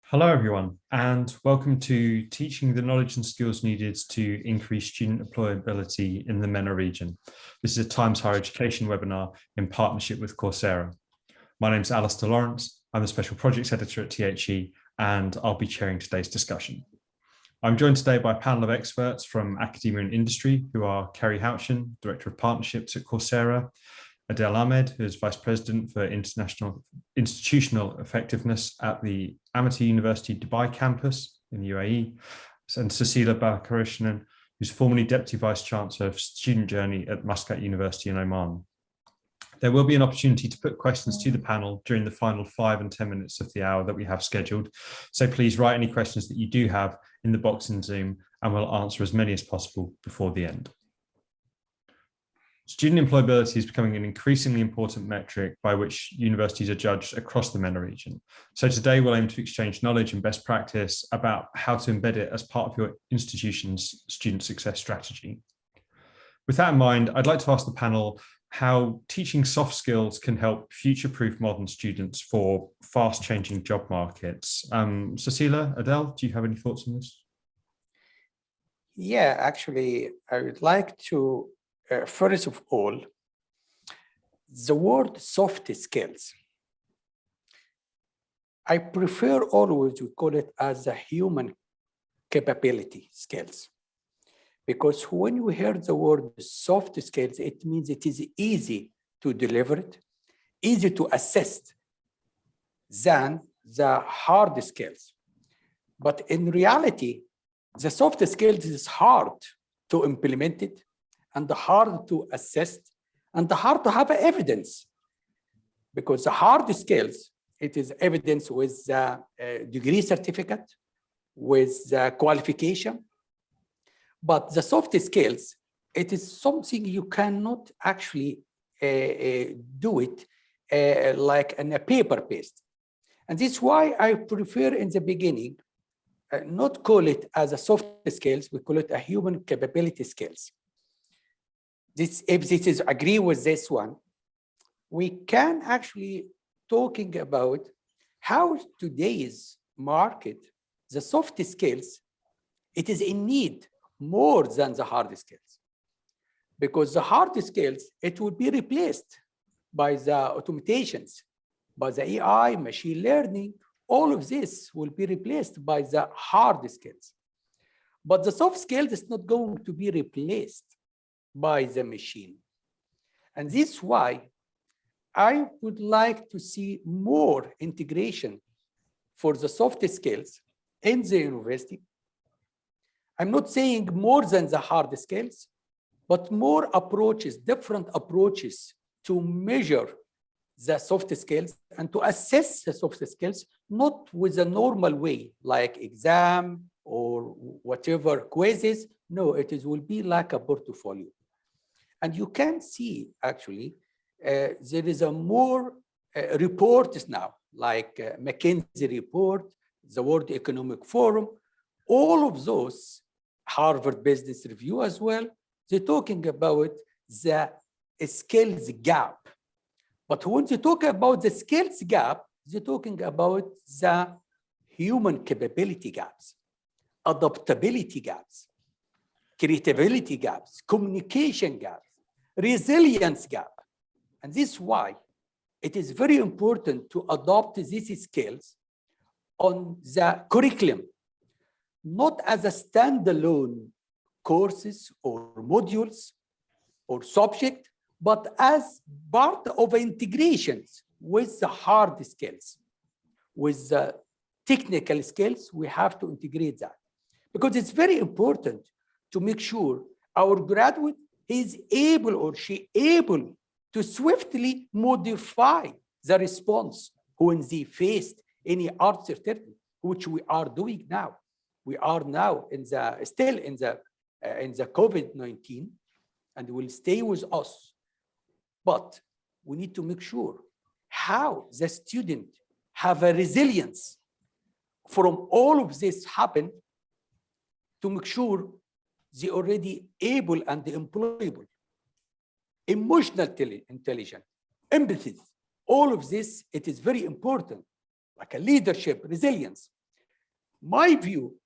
Hello, everyone, and welcome to Teaching the Knowledge and Skills Needed to Increase Student Employability in the MENA region. This is a Times Higher Education webinar in partnership with Coursera. My name is Alistair Lawrence. I'm the Special Projects Editor at THE, and I'll be chairing today's discussion. I'm joined today by a panel of experts from academia and industry, who are Kerry Houchin, Director of Partnerships at Coursera, Adel Ahmed, who is Vice President for Institutional Effectiveness at the Amity University Dubai campus in the UAE, and Cecilia Balakrishnan, who's formerly Deputy Vice Chancellor of Student Journey at Muscat University in Oman. There will be an opportunity to put questions to the panel during the final 5 and 10 minutes of the hour that we have scheduled. So please write any questions that you do have in the box in Zoom, and we'll answer as many as possible before the end. Student employability is becoming an increasingly important metric by which universities are judged across the MENA region. So today we'll aim to exchange knowledge and best practice about how to embed it as part of your institution's student success strategy. With that in mind, I'd like to ask the panel how teaching soft skills can help future-proof modern students for fast-changing job markets. Cecilia, Adel, do you have any thoughts on this? Yeah, actually, I would like to first of all, the word soft skills. I prefer always to call it as a human capability skills. Because when you hear the word soft skills, it means it is easy to deliver it, easy to assess than the hard skills. But in reality, the soft skills is hard to implement it, and hard to assess, and hard to have evidence. Because the hard skills, it is evidence with the degree certificate, with the qualification. But the soft skills, it is something you cannot actually do it like in a paper paste. And this is why I prefer in the beginning, not call it as a soft skills, we call it a human capability skills. If this is agree with this one, we can actually talking about how today's market, the soft skills, it is in need more than the hard skills. Because the hard skills, it will be replaced by the automations, by the AI, machine learning, all of this will be replaced by the hard skills. But the soft skills is not going to be replaced by the machine. And this is why I would like to see more integration for the soft skills in the university. I'm not saying more than the hard skills, but more approaches, different approaches to measure the soft skills and to assess the soft skills, not with a normal way, like exam or whatever quizzes. No, will be like a portfolio. And you can see, actually, there is a more reports now, like McKinsey report, the World Economic Forum, all of those, Harvard Business Review as well, they're talking about the skills gap. But when they talk about the skills gap, they're talking about the human capability gaps, adaptability gaps, creativity gaps, communication gaps, resilience gap. And this is why it is very important to adopt these skills on the curriculum, not as a standalone courses or modules or subject, but as part of integrations with the hard skills, with the technical skills. We have to integrate that because it's very important to make sure our graduate is able or she able to swiftly modify the response when they faced any uncertainty, which we are doing now. We are now still in the COVID-19, and will stay with us. But we need to make sure how the student have a resilience from all of this happen to make sure they already able and employable, emotional intelligence, empathy. All of this, it is very important, like a leadership, resilience. My view,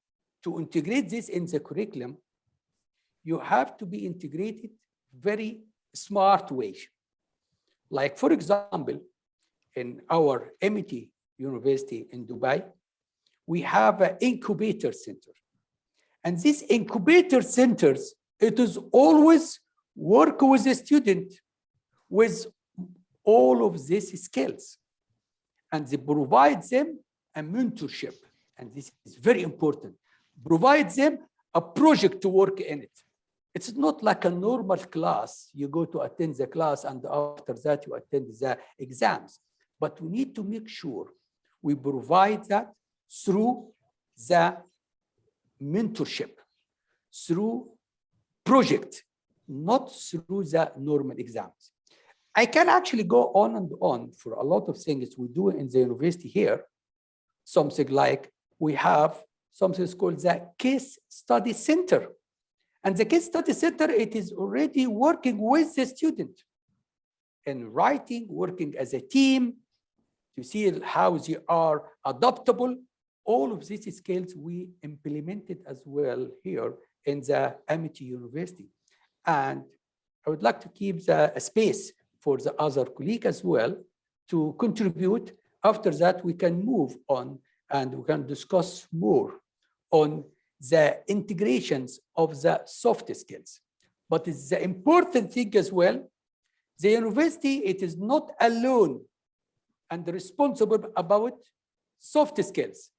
to integrate this in the curriculum, you have to be integrated very smart way. Like, for example, in our MET University in Dubai, we have an incubator center. And these incubator centers, it is always work with a student with all of these skills. And they provide them a mentorship. And this is very important. Provide them a project to work in it. It's not like a normal class. You go to attend the class and after that you attend the exams. But we need to make sure we provide that through the mentorship, through project, not through the normal exams. I can actually go on and on for a lot of things we do in the university here. Something like we have something called the Case Study Center. And the Case Study Center, it is already working with the student in writing, working as a team, to see how they are adaptable. All of these skills we implemented as well here in the MET University. And I would like to keep the space for the other colleagues as well to contribute. After that, we can move on and we can discuss more on the integrations of the soft skills. But it's the important thing as well, the university, it is not alone and responsible about soft skills.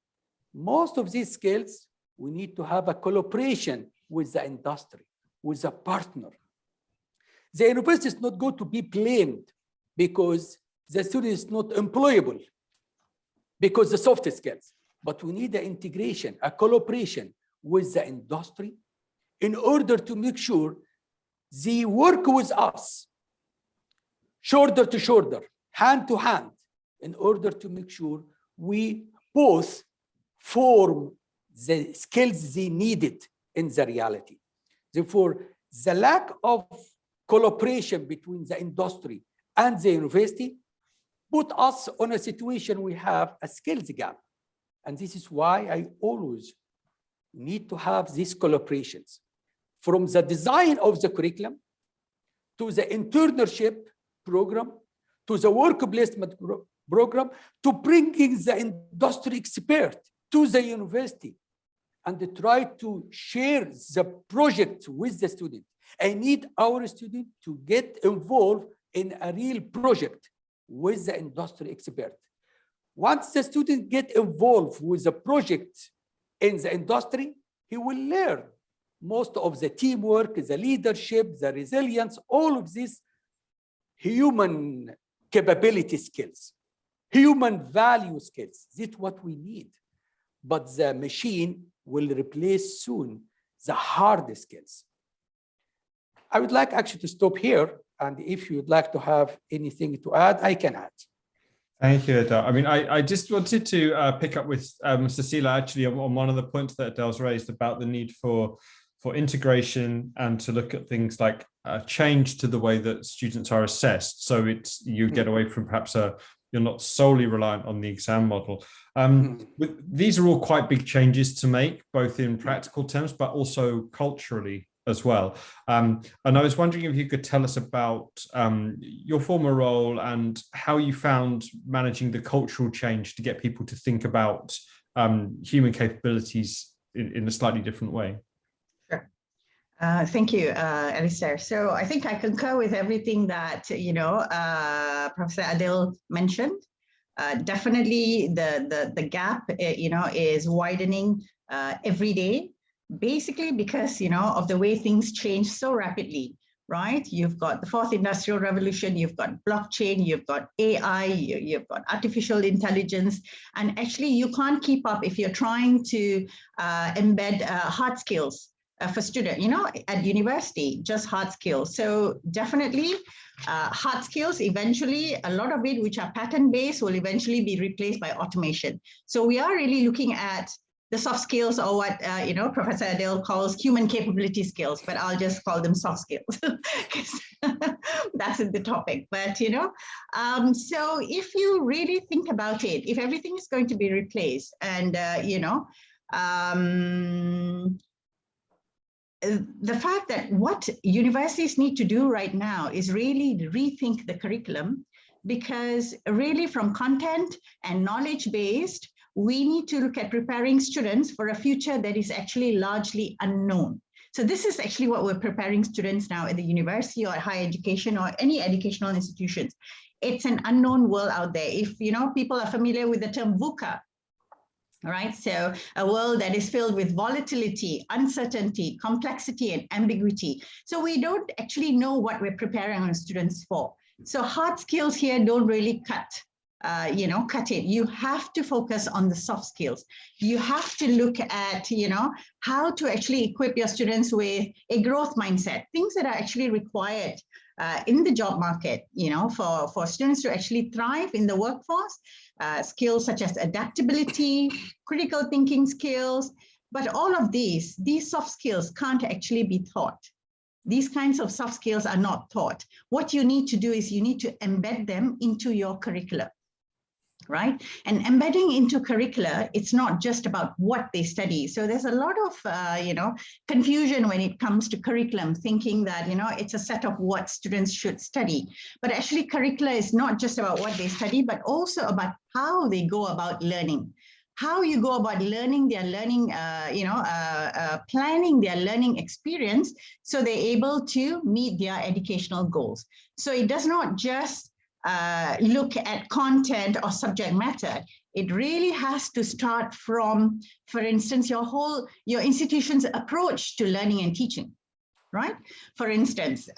Most of these skills, we need to have a collaboration with the industry, with a partner. The university is not going to be blamed because the student is not employable, because the soft skills. But we need an integration, a collaboration with the industry in order to make sure they work with us, shoulder to shoulder, hand to hand, in order to make sure we both form the skills they needed in the reality. Therefore, the lack of collaboration between the industry and the university put us on a situation we have a skills gap. And this is why I always need to have these collaborations from the design of the curriculum to the internship program to the work placement program to bringing the industry expert to the university and try to share the project with the student. I need our student to get involved in a real project with the industry expert. Once the student get involved with the project in the industry, he will learn most of the teamwork, the leadership, the resilience, all of these human capability skills, human value skills. That's what we need. But the machine will replace soon the hard skills. I would like actually to stop here. And if you'd like to have anything to add, I can add. Thank you, Adel. I mean, I just wanted to pick up with Cecilia actually on one of the points that Adel's raised about the need for integration and to look at things like change to the way that students are assessed. So it's you get away from perhaps you're not solely reliant on the exam model. These are all quite big changes to make, both in practical terms, but also culturally as well. And I was wondering if you could tell us about your former role and how you found managing the cultural change to get people to think about human capabilities in a slightly different way. Sure. Thank you, Alistair. So I think I concur with everything that, Professor Adil mentioned. Definitely the gap, is widening every day. Basically because, of the way things change so rapidly, right? You've got the fourth industrial revolution, you've got blockchain, you've got AI, you've got artificial intelligence, and actually you can't keep up if you're trying to embed hard skills for students, at university, just hard skills. So definitely hard skills, eventually, a lot of it, which are pattern-based, will eventually be replaced by automation. So we are really looking at the soft skills, or what Professor Adil calls human capability skills, but I'll just call them soft skills because that's the topic. But so if you really think about it, if everything is going to be replaced, and The fact that what universities need to do right now is really rethink the curriculum, because really from content and knowledge based, we need to look at preparing students for a future that is actually largely unknown. So this is actually what we're preparing students now at the university or higher education or any educational institutions. It's an unknown world out there. If people are familiar with the term VUCA, all right, so a world that is filled with volatility, uncertainty, complexity, and ambiguity. So we don't actually know what we're preparing our students for. So hard skills here don't really cut it. You have to focus on the soft skills. You have to look at, how to actually equip your students with a growth mindset, things that are actually required in the job market, for students to actually thrive in the workforce. Skills such as adaptability, critical thinking skills, but all of these soft skills can't actually be taught. These kinds of soft skills are not taught. What you need to do is you need to embed them into your curricula, right? And embedding into curricula, it's not just about what they study. So there's a lot of, confusion when it comes to curriculum, thinking that, it's a set of what students should study. But actually curricula is not just about what they study, but also about how they go about learning. How you go about learning their learning, planning their learning experience so they're able to meet their educational goals. So it does not just look at content or subject matter. It really has to start from, for instance, your institution's approach to learning and teaching, right? For instance,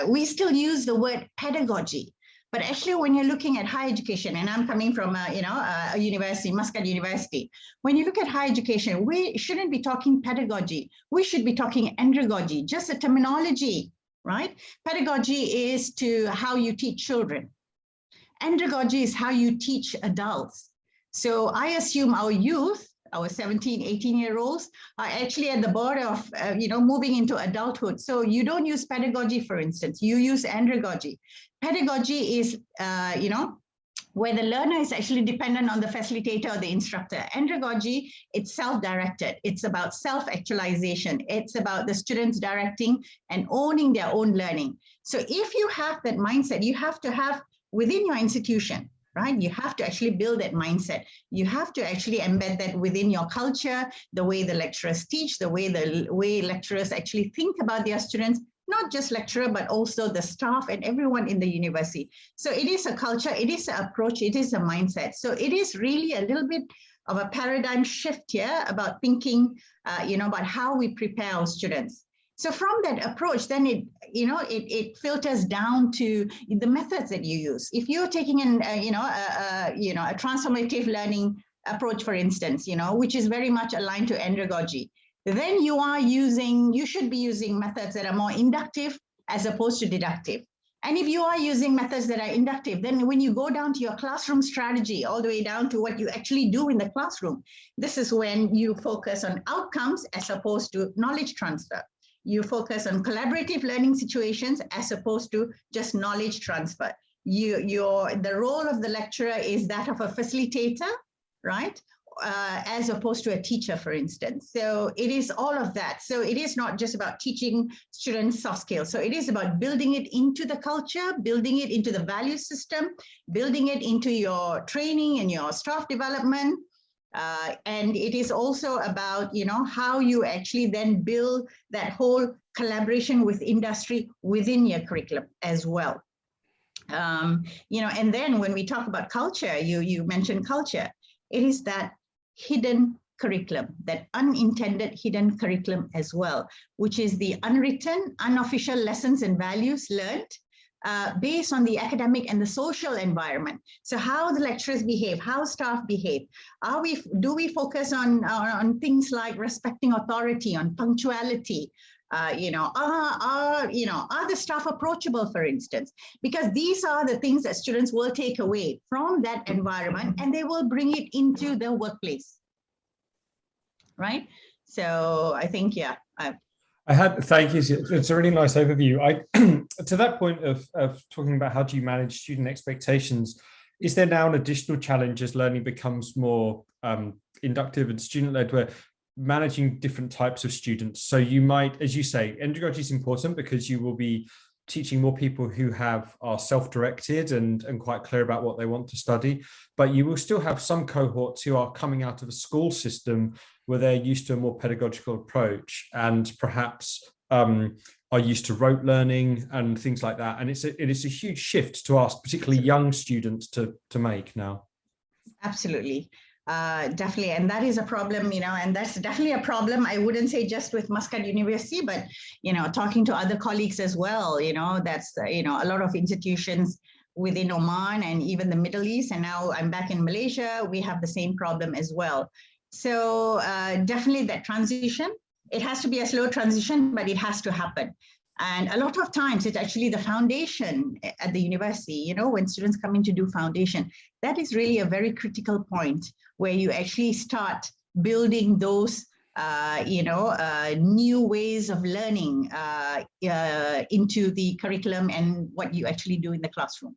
we still use the word pedagogy, but actually when you're looking at higher education, and I'm coming from a university, Muscat University, when you look at higher education, we shouldn't be talking pedagogy. We should be talking andragogy, just a terminology, right? Pedagogy is to how you teach children. Andragogy is how you teach adults. So I assume our youth, our 17, 18-year-olds are actually at the border of, moving into adulthood. So you don't use pedagogy, for instance, you use andragogy. Pedagogy is, where the learner is actually dependent on the facilitator or the instructor. Andragogy, it's self-directed. It's about self-actualization. It's about the students directing and owning their own learning. So if you have that mindset, you have to have within your institution, right? You have to actually build that mindset. You have to actually embed that within your culture, the way the lecturers teach, the way lecturers actually think about their students, not just lecturer, but also the staff and everyone in the university. So it is a culture, it is an approach, it is a mindset. So it is really a little bit of a paradigm shift here about thinking, about how we prepare our students. So from that approach, then it filters down to the methods that you use. If you're taking a transformative learning approach, for instance, which is very much aligned to andragogy, then you should be using methods that are more inductive as opposed to deductive. And if you are using methods that are inductive, then when you go down to your classroom strategy, all the way down to what you actually do in the classroom, this is when you focus on outcomes as opposed to knowledge transfer. You focus on collaborative learning situations as opposed to just knowledge transfer. The role of the lecturer is that of a facilitator, right? As opposed to a teacher, for instance. So it is all of that. So it is not just about teaching students soft skills. So it is about building it into the culture, building it into the value system, building it into your training and your staff development. And it is also about, how you actually then build that whole collaboration with industry within your curriculum as well. And then when we talk about culture, you mentioned culture, it is that hidden curriculum, that unintended hidden curriculum as well, which is the unwritten, unofficial lessons and values learned based on the academic and the social environment. So how the lecturers behave, how staff behave. Do we focus on things like respecting authority, on punctuality? Are the staff approachable, for instance? Because these are the things that students will take away from that environment and they will bring it into the workplace, right? So I think, yeah. Thank you. It's a really nice overview. To that point of talking about how do you manage student expectations, is there now an additional challenge as learning becomes more inductive and student-led, where managing different types of students. So you might, as you say, pedagogy is important because you will be teaching more people who are self-directed and quite clear about what they want to study, but you will still have some cohorts who are coming out of a school system where they're used to a more pedagogical approach and perhaps are used to rote learning and things like that. And it is a huge shift to ask particularly young students to make now. Absolutely. Definitely. And that is a problem, and that's definitely a problem. I wouldn't say just with Muscat University, but, talking to other colleagues as well, that's, a lot of institutions within Oman and even the Middle East. And now I'm back in Malaysia, we have the same problem as well. So definitely that transition, it has to be a slow transition, but it has to happen. And a lot of times it's actually the foundation at the university, when students come in to do foundation, that is really a very critical point where you actually start building those, new ways of learning into the curriculum and what you actually do in the classroom.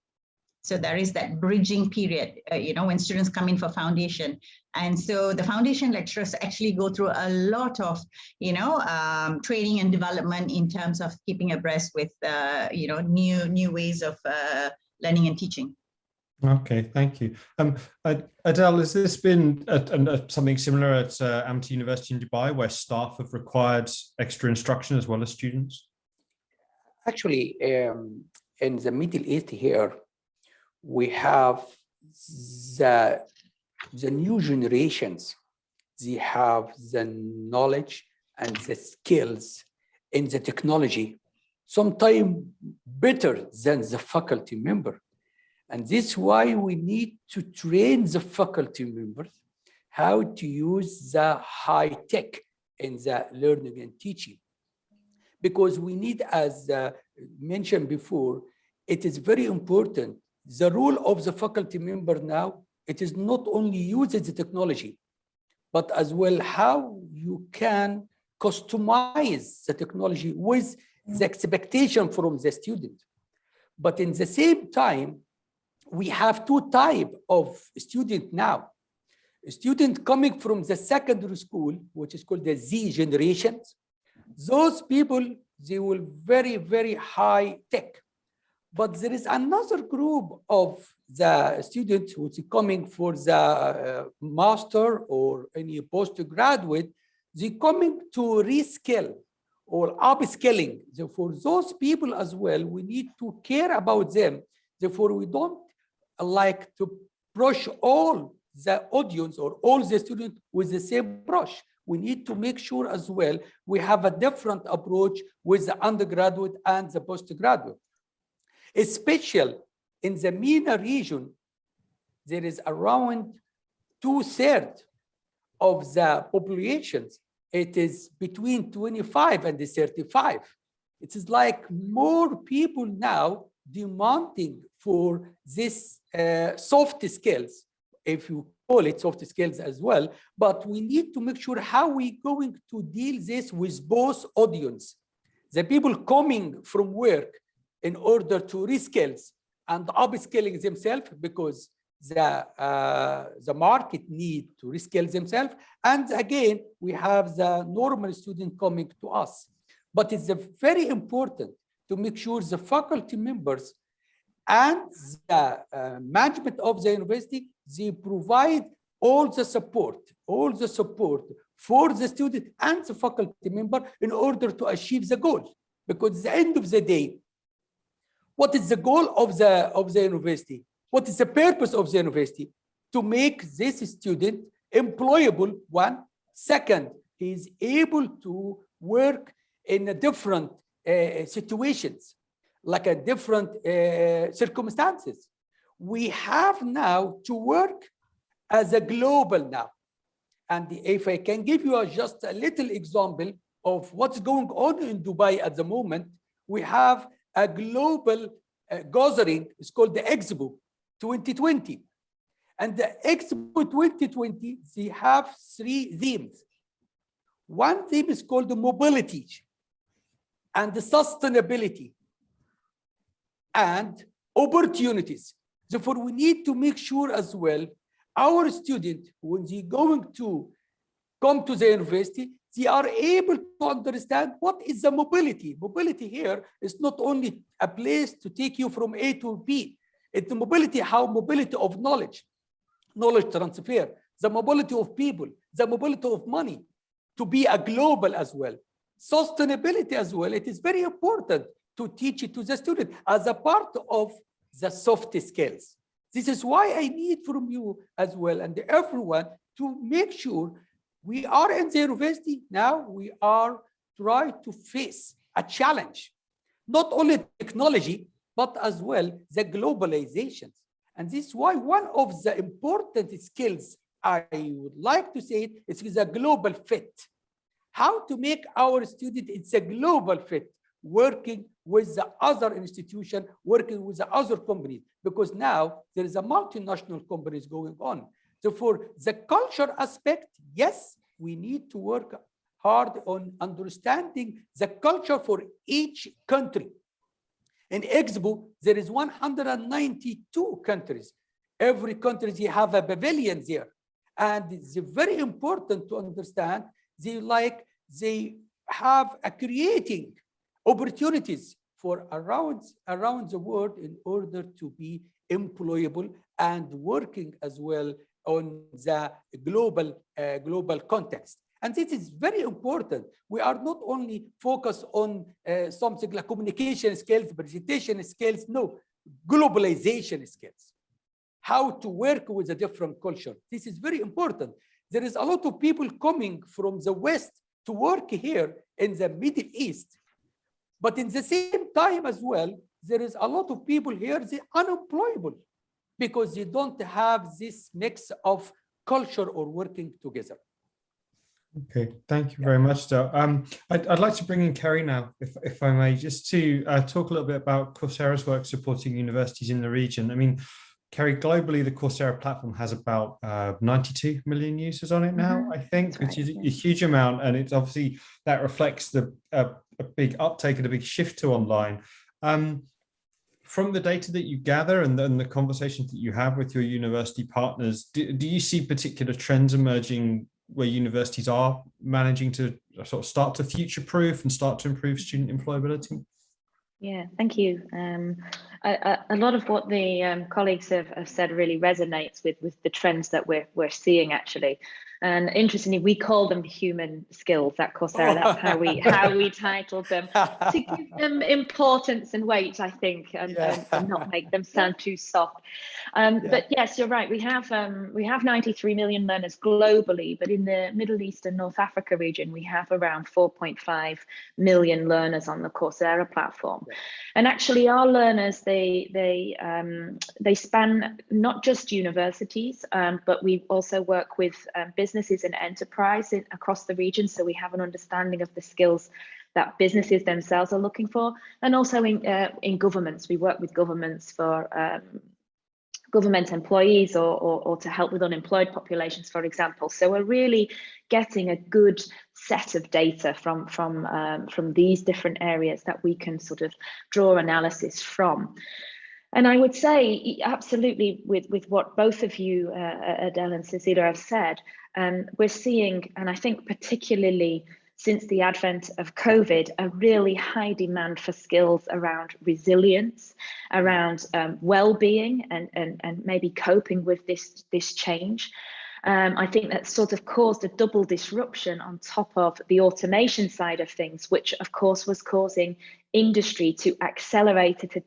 So there is that bridging period, when students come in for foundation. And so the foundation lecturers actually go through a lot of, training and development in terms of keeping abreast with, new ways of learning and teaching. Okay, thank you. Adele, has this been something similar at Amity University in Dubai, where staff have required extra instruction as well as students? Actually, in the Middle East here, we have the new generations. They have the knowledge and the skills in the technology, sometimes better than the faculty member. And this is why we need to train the faculty members how to use the high tech in the learning and teaching. Because we need, as mentioned before, it is very important. The role of the faculty member now, it is not only using the technology, but as well how you can customize the technology with the expectation from the student. But in the same time, we have two types of student now. A student coming from the secondary school, which is called the Z generations. Those people, they will very, very high tech. But there is another group of the students who is coming for the master or any postgraduate, they coming to reskill or upskilling. For those people as well, we need to care about them. Therefore, we don't like to brush all the audience or all the students with the same brush. We need to make sure as well we have a different approach with the undergraduate and the postgraduate. Especially in the MENA region, there is around 2/3 of the populations. It is between 25 and 35. It is like more people now demanding for this soft skills, if you call it soft skills as well. But we need to make sure how we're going to deal this with both audience. The people coming from work in order to reskill and upskilling themselves because the market need to reskill themselves. And again, we have the normal student coming to us. But it's very important to make sure the faculty members and the management of the university, they provide all the support for the student and the faculty member in order to achieve the goal. Because at the end of the day, what is the goal of the university? What is the purpose of the university? To make this student employable, one. Second, he is able to work in a different situations, like a different circumstances. We have now to work as a global now. And if I can give you just a little example of what's going on in Dubai at the moment, we have a global gathering. It's called the Expo 2020. And the Expo 2020, they have 3 themes. One theme is called the mobility and the sustainability and opportunities. Therefore, we need to make sure as well our students, when they're going to come to the university, they are able to understand what is the mobility. Mobility here is not only a place to take you from A to B. It's the mobility, how mobility of knowledge transfer, the mobility of people, the mobility of money, to be a global as well. Sustainability as well. It is very important to teach it to the student as a part of the soft skills. This is why I need from you as well and everyone to make sure we are in the university now, we are trying to face a challenge, not only technology, but as well the globalizations. And this is why one of the important skills I would like to say it is a global fit. How to make our student, it's a global fit, working with the other institution, working with the other companies, because now there is a multinational companies going on. So for the culture aspect, yes, we need to work hard on understanding the culture for each country. In Expo, there is 192 countries. Every country, they have a pavilion there. And it's very important to understand they have a creating opportunities for around the world in order to be employable and working as well on the global context. And this is very important. We are not only focused on something like communication skills, presentation skills, no, globalization skills. How to work with a different culture. This is very important. There is a lot of people coming from the West to work here in the Middle East. But in the same time as well, there is a lot of people here, they're unemployable because they don't have this mix of culture or working together. Okay, thank you very much, Del. I'd like to bring in Kerry now, if I may, just to talk a little bit about Coursera's work supporting universities in the region. I mean, Kerry, globally, the Coursera platform has about 92 million users on it now, I think, which is a huge amount. And it's obviously that reflects a big uptake and a big shift to online. From the data that you gather and the conversations that you have with your university partners, do you see particular trends emerging where universities are managing to sort of start to future-proof and start to improve student employability? Yeah, thank you. A lot of what the colleagues have said really resonates with the trends that we're seeing actually. And interestingly, we call them human skills at Coursera. That's how we titled them, to give them importance and weight, I think, and not make them sound too soft. But yes, you're right. We have 93 million learners globally, but in the Middle East and North Africa region, we have around 4.5 million learners on the Coursera platform. Yeah. And actually, our learners they span not just universities, but we also work with businesses and enterprise across the region. So we have an understanding of the skills that businesses themselves are looking for, and also in governments. We work with governments for government employees or to help with unemployed populations, for example. So we're really getting a good set of data from these different areas that we can sort of draw analysis from. And I would say absolutely with what both of you, Adele and Cecilia, have said, we're seeing, and I think particularly since the advent of COVID, a really high demand for skills around resilience, around well-being, and maybe coping with this change. I think that sort of caused a double disruption on top of the automation side of things, which of course was causing industry to accelerate at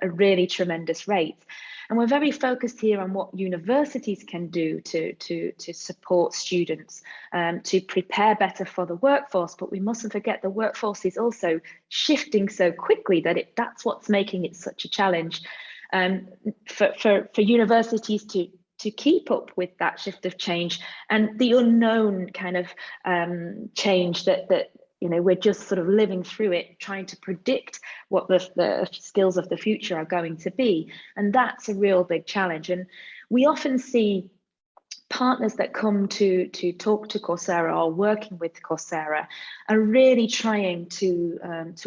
a really tremendous rate. And we're very focused here on what universities can do to support students, to prepare better for the workforce. But we mustn't forget the workforce is also shifting so quickly that that's what's making it such a challenge for universities to keep up with that shift of change and the unknown kind of change that we're just sort of living through it, trying to predict what the skills of the future are going to be. And that's a real big challenge. And we often see partners that come to talk to Coursera or working with Coursera are really trying to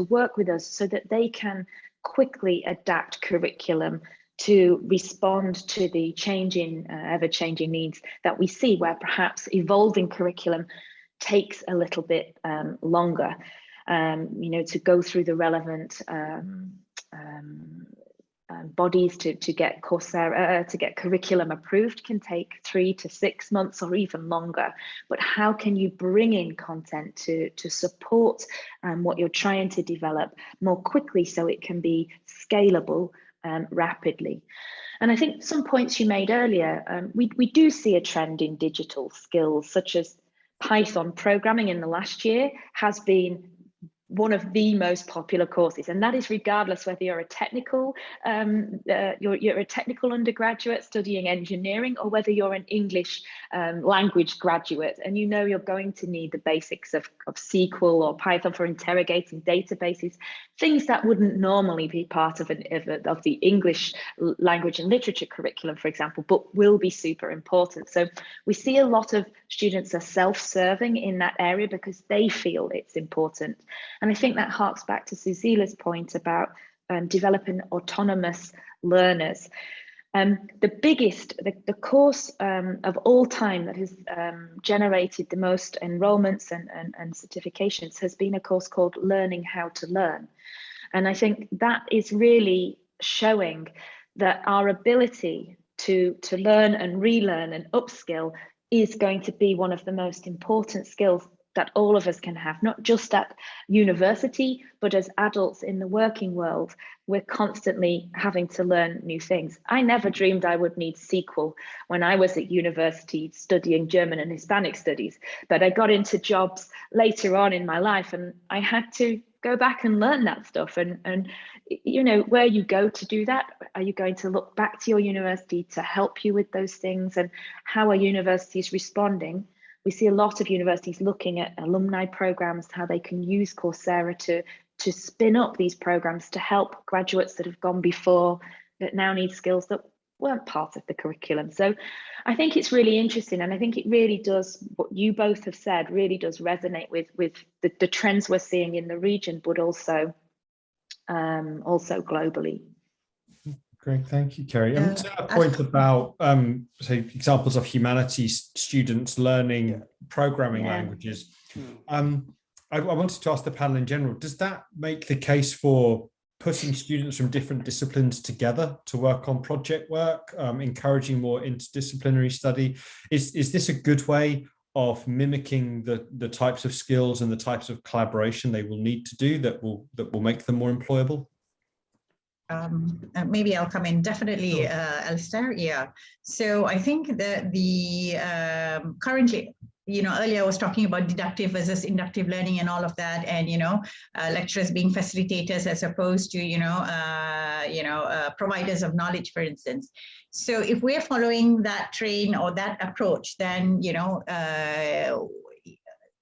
work with us so that they can quickly adapt curriculum to respond to the changing, ever-changing needs that we see, where perhaps evolving curriculum takes a little bit longer. To go through the relevant bodies to get Coursera, to get curriculum approved can take 3 to 6 months or even longer. But how can you bring in content to support what you're trying to develop more quickly so it can be scalable rapidly? And I think some points you made earlier, we do see a trend in digital skills, such as Python programming in the last year has been one of the most popular courses, and that is regardless whether you're a technical you're a technical undergraduate studying engineering, or whether you're an English language graduate and you're going to need the basics of SQL or Python for interrogating databases, things that wouldn't normally be part of the English language and literature curriculum, for example, but will be super important. So we see a lot of students are self-serving in that area because they feel it's important. And I think that harks back to Suzila's point about developing autonomous learners. The course of all time that has generated the most enrollments and certifications has been a course called Learning How to Learn. And I think that is really showing that our ability to learn and relearn and upskill is going to be one of the most important skills that all of us can have, not just at university, but as adults in the working world. We're constantly having to learn new things. I never dreamed I would need SQL when I was at university studying German and Hispanic studies, but I got into jobs later on in my life and I had to go back and learn that stuff. And where you go to do that, are you going to look back to your university to help you with those things? And how are universities responding? We see a lot of universities looking at alumni programs, how they can use Coursera to spin up these programs to help graduates that have gone before that now need skills that weren't part of the curriculum. So I think it's really interesting, and I think it really does, what you both have said really does resonate with the trends we're seeing in the region, but also globally. Great, thank you, Kerry. And to that point about say examples of humanities students learning programming languages, I wanted to ask the panel in general, does that make the case for putting students from different disciplines together to work on project work, encouraging more interdisciplinary study? Is this a good way of mimicking the types of skills and the types of collaboration they will need to do that will make them more employable? Maybe I'll come in. Definitely, sure. Alistair. Yeah. So I think that the currently, earlier I was talking about deductive versus inductive learning and all of that, and lecturers being facilitators as opposed to providers of knowledge, for instance. So if we're following that train or that approach, then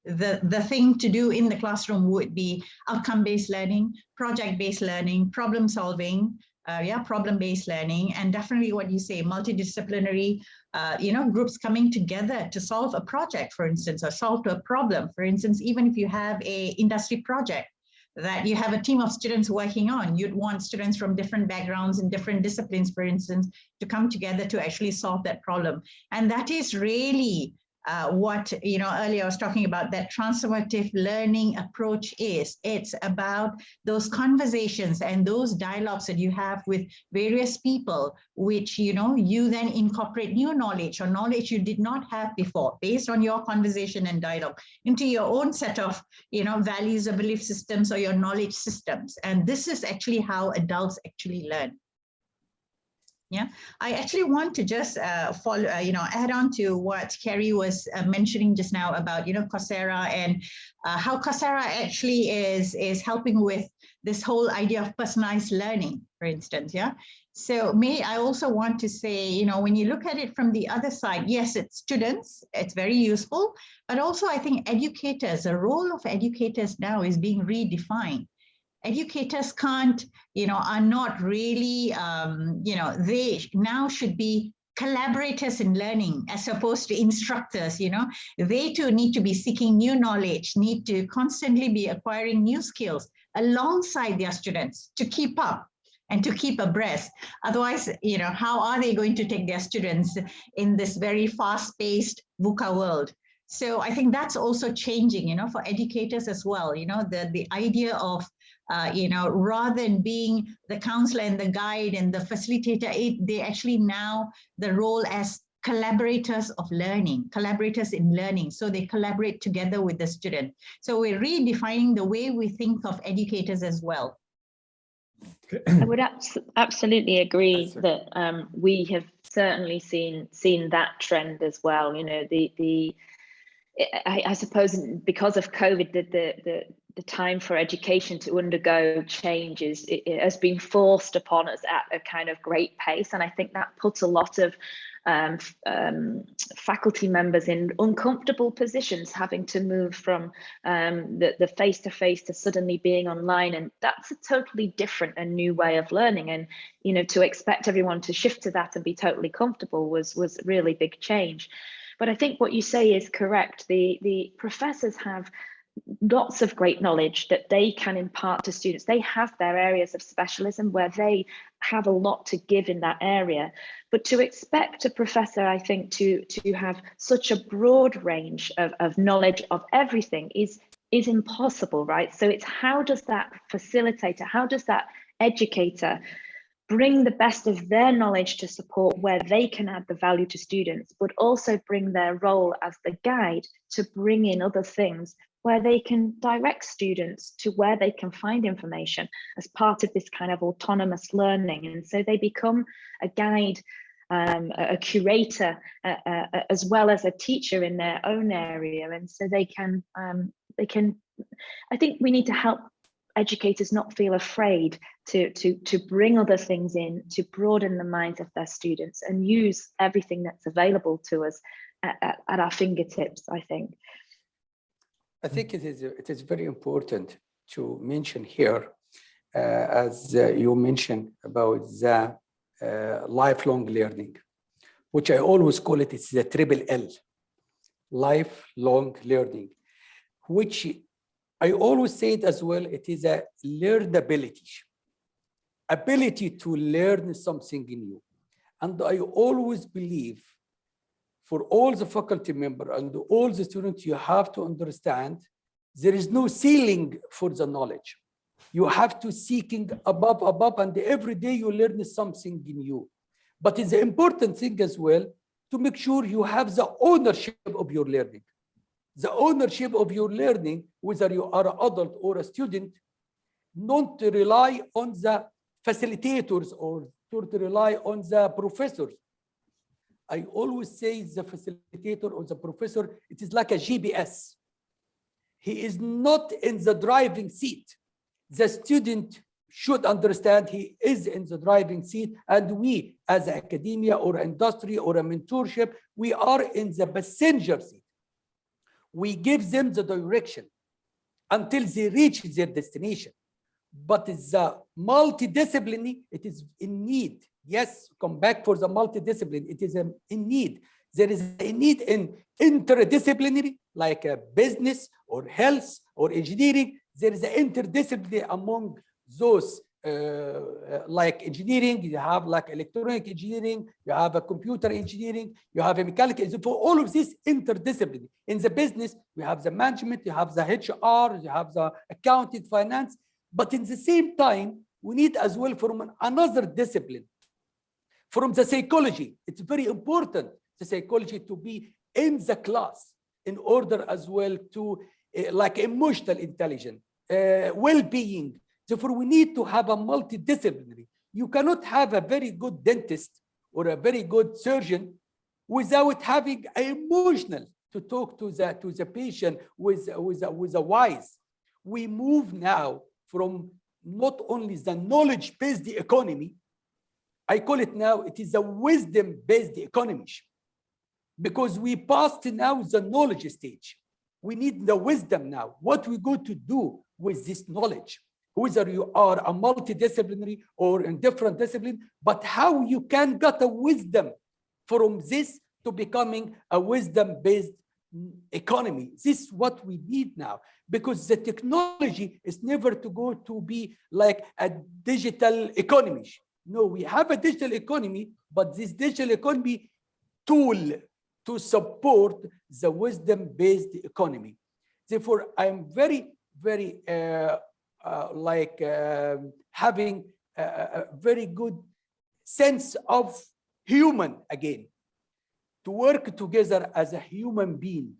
the thing to do in the classroom would be outcome-based learning, project-based learning, problem-solving, problem-based learning, and definitely what you say, multidisciplinary, groups coming together to solve a project, for instance, or solve a problem. For instance, even if you have an industry project that you have a team of students working on, you'd want students from different backgrounds and different disciplines, for instance, to come together to actually solve that problem. And that is really what earlier I was talking about, that transformative learning approach is. It's about those conversations and those dialogues that you have with various people, which you then incorporate new knowledge or knowledge you did not have before, based on your conversation and dialogue, into your own set of values or belief systems or your knowledge systems. And this is actually how adults actually learn. Yeah, I actually want to just follow, add on to what Kerry was mentioning just now about, Coursera and how Coursera actually is helping with this whole idea of personalized learning, for instance. Yeah. So I also want to say, when you look at it from the other side, yes, it's students, it's very useful, but also I think educators, the role of educators now is being redefined. Educators can't, are not really, they now should be collaborators in learning as opposed to instructors. They too need to be seeking new knowledge, need to constantly be acquiring new skills alongside their students to keep up. and to keep abreast. Otherwise, you know, how are they going to take their students in this very fast-paced VUCA world? So I think that's also changing, you know, for educators as well. You know, the idea of, you know, rather than being the counselor and the guide and the facilitator, they actually now the role as collaborators of learning, collaborators in learning. So they collaborate together with the student. So we're redefining the way we think of educators as well. I would absolutely agree that we have certainly seen that trend as well. You know, I suppose because of COVID, the time for education to undergo changes, it has been forced upon us at a kind of great pace, and I think that puts a lot of faculty members in uncomfortable positions, having to move from the face-to-face to suddenly being online, and that's a totally different and new way of learning. And you know, to expect everyone to shift to that and be totally comfortable was a really big change. But I think what you say is correct. The professors have lots of great knowledge that they can impart to students. They have their areas of specialism where they have a lot to give in that area. But to expect a professor, I think, to have such a broad range of knowledge of everything is impossible, right? So it's how does that facilitator, how does that educator bring the best of their knowledge to support where they can add the value to students, but also bring their role as the guide to bring in other things where they can direct students to where they can find information as part of this kind of autonomous learning. And so they become a guide, a curator, as well as a teacher in their own area. And so they can, I think we need to help educators not feel afraid to bring other things in, to broaden the minds of their students and use everything that's available to us at our fingertips, I think. I think it is very important to mention here, as you mentioned about the lifelong learning, which I always call it's the triple L, lifelong learning, which I always say it as well, it is a learnability, ability to learn something new. And I always believe for all the faculty member and all the students, you have to understand there is no ceiling for the knowledge. You have to seeking above, and every day you learn something new. But it's an important thing as well to make sure you have the ownership of your learning. The ownership of your learning, whether you are an adult or a student, not to rely on the facilitators or to rely on the professors. I always say the facilitator or the professor, it is like a GPS. He is not in the driving seat. The student should understand he is in the driving seat, and we as academia or industry or a mentorship, we are in the passenger seat. We give them the direction until they reach their destination. But the multidisciplinary, it is in need. Yes, come back for the multidiscipline. It is in need. There is a need in interdisciplinary, like a business or health or engineering. There is an interdisciplinary among those, like engineering. You have like electronic engineering, you have a computer engineering, you have a mechanical engineering. For all of this interdisciplinary. In the business, we have the management, you have the HR, you have the accounting, finance. But in the same time, we need as well from another discipline. From the psychology, it's very important, the psychology to be in the class in order as well to like emotional intelligence, well-being. Therefore, we need to have a multidisciplinary. You cannot have a very good dentist or a very good surgeon without having emotional to talk to the patient with a wise. We move now from not only the knowledge-based economy, I call it now, it is a wisdom-based economy, because we passed now the knowledge stage. We need the wisdom now. What we go to do with this knowledge, whether you are a multidisciplinary or in different discipline, but how you can get a wisdom from this to becoming a wisdom-based economy. This is what we need now, because the technology is never to go to be like a digital economy. No, we have a digital economy, but this digital economy tool to support the wisdom-based economy. Therefore, I'm very, very having a very good sense of human again, to work together as a human being,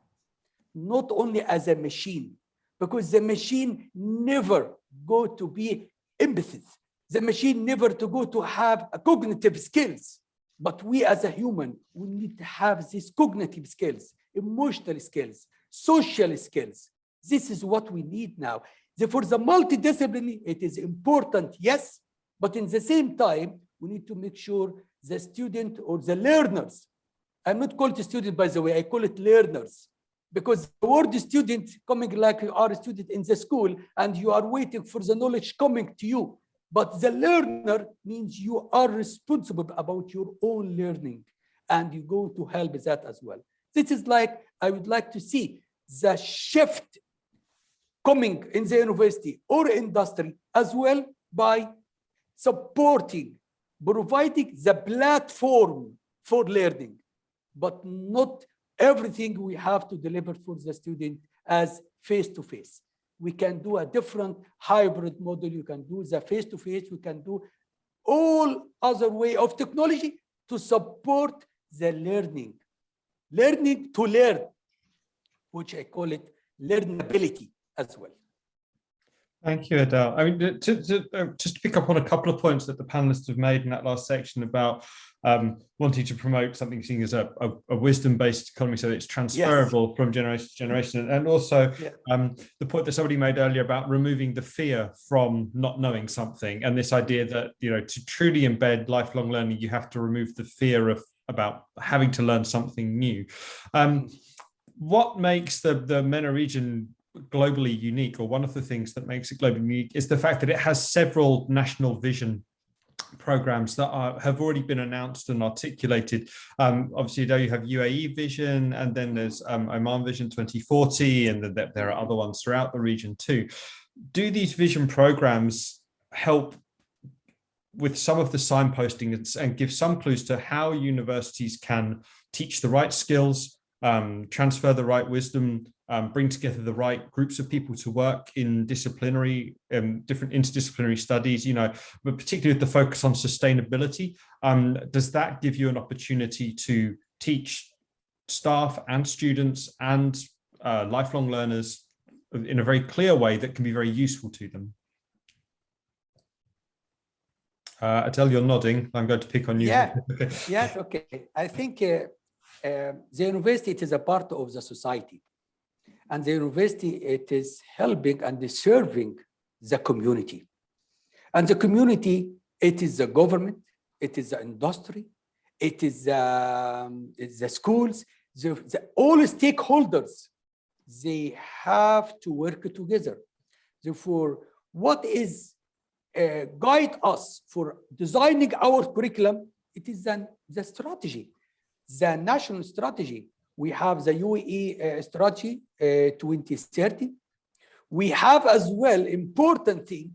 not only as a machine, because the machine never go to be empathy. The machine never to go to have a cognitive skills, but we as a human, we need to have these cognitive skills, emotional skills, social skills. This is what we need now. Therefore, the multidisciplinary, it is important, yes, but in the same time, we need to make sure the student or the learners, I'm not called a student, by the way, I call it learners, because the word student coming like you are a student in the school and you are waiting for the knowledge coming to you. But the learner means you are responsible about your own learning and you go to help that as well. This is like, I would like to see the shift coming in the university or industry as well by supporting, providing the platform for learning, but not everything we have to deliver for the student as face-to-face. We can do a different hybrid model. You can do the face-to-face. We can do all other way of technology to support the learning to learn, which I call it learnability as well. Thank you, Adel. I mean, just to pick up on a couple of points that the panelists have made in that last section about wanting to promote something seen as a wisdom-based economy, so it's transferable from generation to generation, and also the point that somebody made earlier about removing the fear from not knowing something, and this idea that, you know, to truly embed lifelong learning, you have to remove the fear about having to learn something new. What makes the MENA region globally unique, or one of the things that makes it globally unique, is the fact that it has several national vision programs that have already been announced and articulated. Obviously, though, you have UAE Vision, and then there's Oman Vision 2040, and then there are other ones throughout the region too. Do these vision programs help with some of the signposting and give some clues to how universities can teach the right skills, transfer the right wisdom, bring together the right groups of people to work in disciplinary, different interdisciplinary studies, you know, but particularly with the focus on sustainability? Does that give you an opportunity to teach staff and students and lifelong learners in a very clear way that can be very useful to them? Adel, you're nodding. I'm going to pick on you. Yeah. Yes, okay. I think the university, it is a part of the society. And the university, it is helping and serving the community. And the community, it is the government, it is the industry, it is the schools, all stakeholders, they have to work together. Therefore, what is guide us for designing our curriculum, it is the strategy, the national strategy. We have the UAE strategy 2030. We have as well important thing,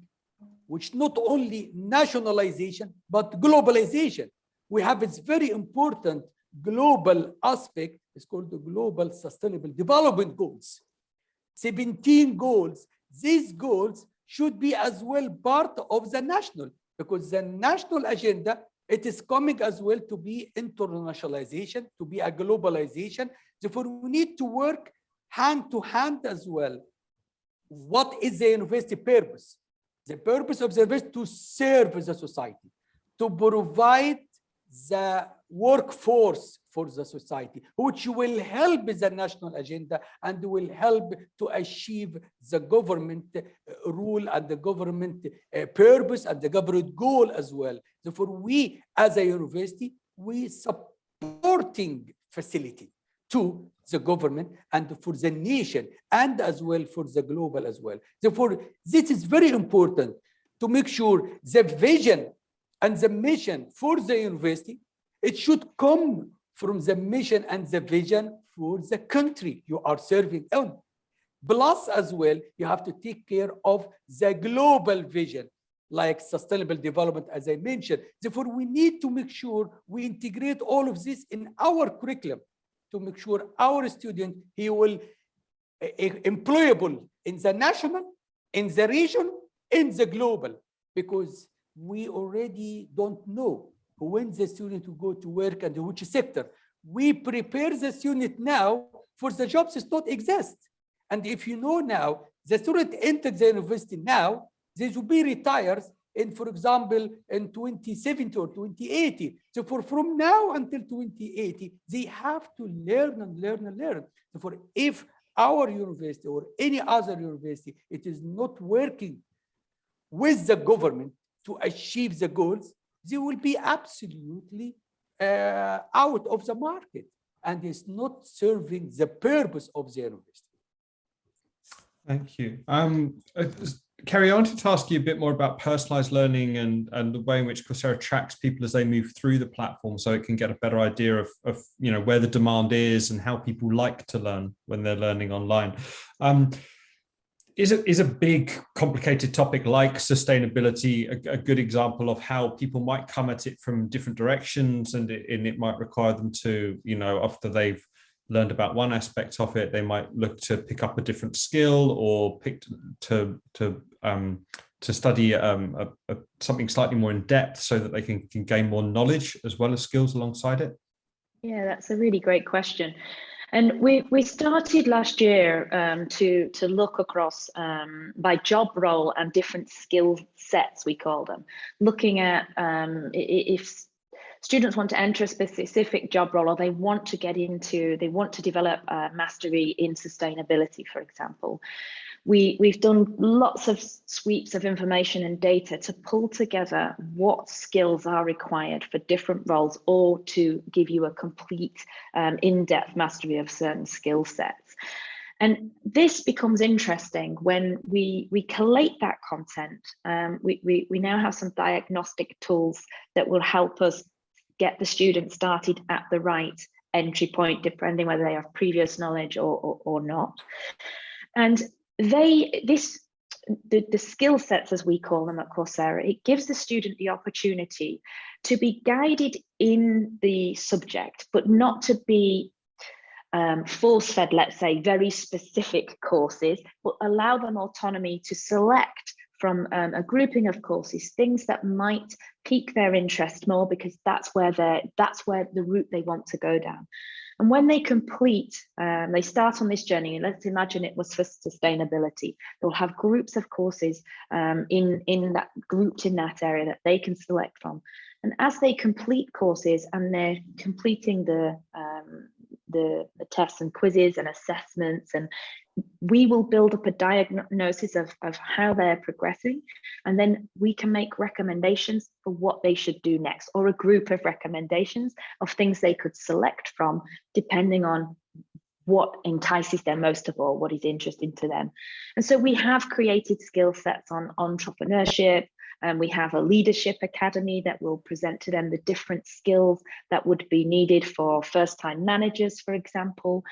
which not only nationalization, but globalization. We have its very important global aspect. It's called the Global Sustainable Development Goals. 17 goals. These goals should be as well part of the national, because the national agenda, it is coming as well to be internationalization, to be a globalization. Therefore, we need to work hand to hand as well. What is the university purpose? The purpose of the university to serve the society, to provide the workforce for the society, which will help the national agenda and will help to achieve the government rule and the government purpose and the government goal as well. Therefore, we as a university, we supporting facility to the government and for the nation and as well for the global as well. Therefore, this is very important to make sure the vision and the mission for the university, it should come from the mission and the vision for the country you are serving on. Plus, as well, you have to take care of the global vision, like sustainable development, as I mentioned. Therefore, we need to make sure we integrate all of this in our curriculum to make sure our student, he will employable in the national, in the region, in the global, because we already don't know when the student will go to work and which sector. We prepare the student now for the jobs that don't exist. And if you know now, the student enters the university now, they will be retired in, for example, in 2070 or 2080. So from now until 2080, they have to learn and learn and learn. Therefore, if our university or any other university, it is not working with the government to achieve the goals, they will be absolutely out of the market, and it's not serving the purpose of the university. Thank you. Kerry, I wanted to ask you a bit more about personalized learning and the way in which Coursera tracks people as they move through the platform, so it can get a better idea of where the demand is and how people like to learn when they're learning online. Is a big, complicated topic like sustainability a good example of how people might come at it from different directions, and it might require them to, after they've learned about one aspect of it, they might look to pick up a different skill or pick to study something slightly more in depth so that they can gain more knowledge as well as skills alongside it? Yeah, that's a really great question. And we started last year to look across by job role and different skill sets, we call them, looking at if students want to enter a specific job role, or they want to develop mastery in sustainability, for example. We've done lots of sweeps of information and data to pull together what skills are required for different roles, or to give you a complete in-depth mastery of certain skill sets. And this becomes interesting when we collate that content. We now have some diagnostic tools that will help us get the student started at the right entry point, depending whether they have previous knowledge or not. And the skill sets, as we call them at Coursera, it gives the student the opportunity to be guided in the subject, but not to be force-fed, let's say, very specific courses, but allow them autonomy to select from a grouping of courses, things that might pique their interest more, because that's where the route they want to go down. And when they complete, they start on this journey, and let's imagine it was for sustainability. They'll have groups of courses grouped in that area that they can select from. And as they complete courses and they're completing the tests and quizzes and assessments, and we will build up a diagnosis of how they're progressing, and then we can make recommendations for what they should do next, or a group of recommendations of things they could select from, depending on what entices them most of all, what is interesting to them. And so we have created skill sets on entrepreneurship, and we have a leadership academy that will present to them the different skills that would be needed for first-time managers, for example.